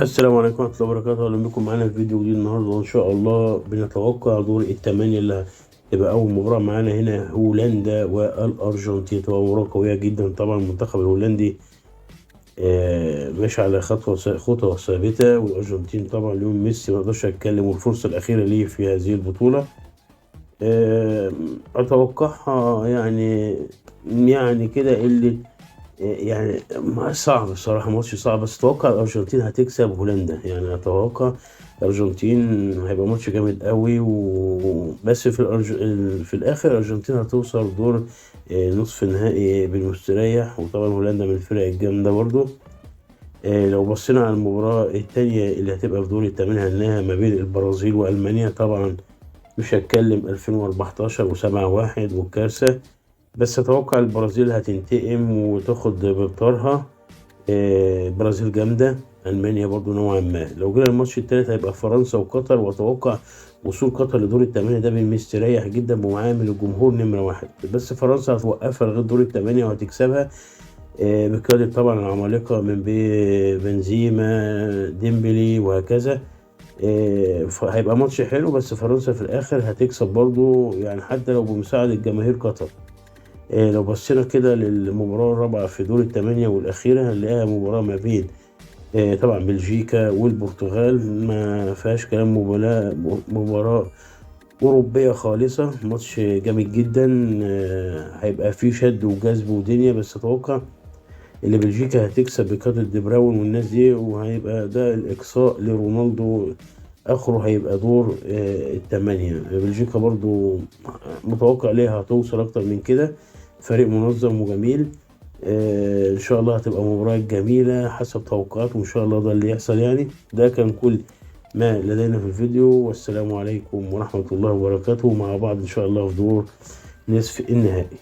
السلام عليكم ورحمة الله وبركاته، أهلا بكم معانا في فيديو جديد النهاردة، وإن شاء الله بنتوقع دور الثمانية اللي هتبقى أول مباراة معانا هنا هولندا والأرجنتين. تبقى مباراة قوية جدا طبعا. المنتخب الهولندي ماشي على خطوة ثابتة، والأرجنتين طبعا اليوم ميسي ما يقدرش يتكلم، والفرصة الأخيرة ليه في هذه البطولة. أتوقعها يعني كده اللي يعني صعب الصراحة، ماتش صعب، بس أتوقع الأرجنتين هتكسب هولندا. يعني أتوقع الأرجنتين هيبقى ماتش جامد قوي، بس في الآخر الأرجنتين هتوصل دور نصف النهائي بالمستريح. وطبعا هولندا من الفرق الجامدة برضو. لو بصينا على المباراة التانية اللي هتبقى في دور الثمانية هنلاقيها ما بين البرازيل وألمانيا. طبعا مش هتكلم 2014 و7-1 والكارثة، بس أتوقع البرازيل هتنتقم وتاخد بطارها. البرازيل جامدة، ألمانيا برضو نوعا ما. لو جينا الماتش التالت هيبقى فرنسا وقطر، وأتوقع وصول قطر لدور الثمانية ده بالمستريح جدا بمعامل الجمهور نمرة واحد. بس فرنسا هتوقفها لغاية دور الثمانية وهتكسبها بقيادة طبعا العمالقة من بنزيما ديمبلي وهكذا. هيبقى ماتش حلو، بس فرنسا في الآخر هتكسب برضو، يعني حتى لو بمساعدة جماهير قطر. لو بصينا كده للمباراة الرابعة في دور الثمانية والأخيرة هنلاقيها مباراة ما بين طبعا بلجيكا والبرتغال. ما فيهاش كلام، مباراة أوروبية خالصة، ماتش جامد جدا. هيبقى فيه شد وجذب ودنيا، بس أتوقع اللي بلجيكا هتكسب بقيادة دي براون والناس دي، وهيبقى ده الإقصاء لرونالدو. آخره هيبقى دور الثمانية. بلجيكا برضو متوقع ليها هتوصل أكتر من كده، فريق منظم وجميل. إن شاء الله هتبقى مباراة جميلة حسب توقعات، وإن شاء الله ده اللي يحصل. يعني ده كان كل ما لدينا في الفيديو، والسلام عليكم ورحمة الله وبركاته. مع بعض إن شاء الله في دور نصف النهائي.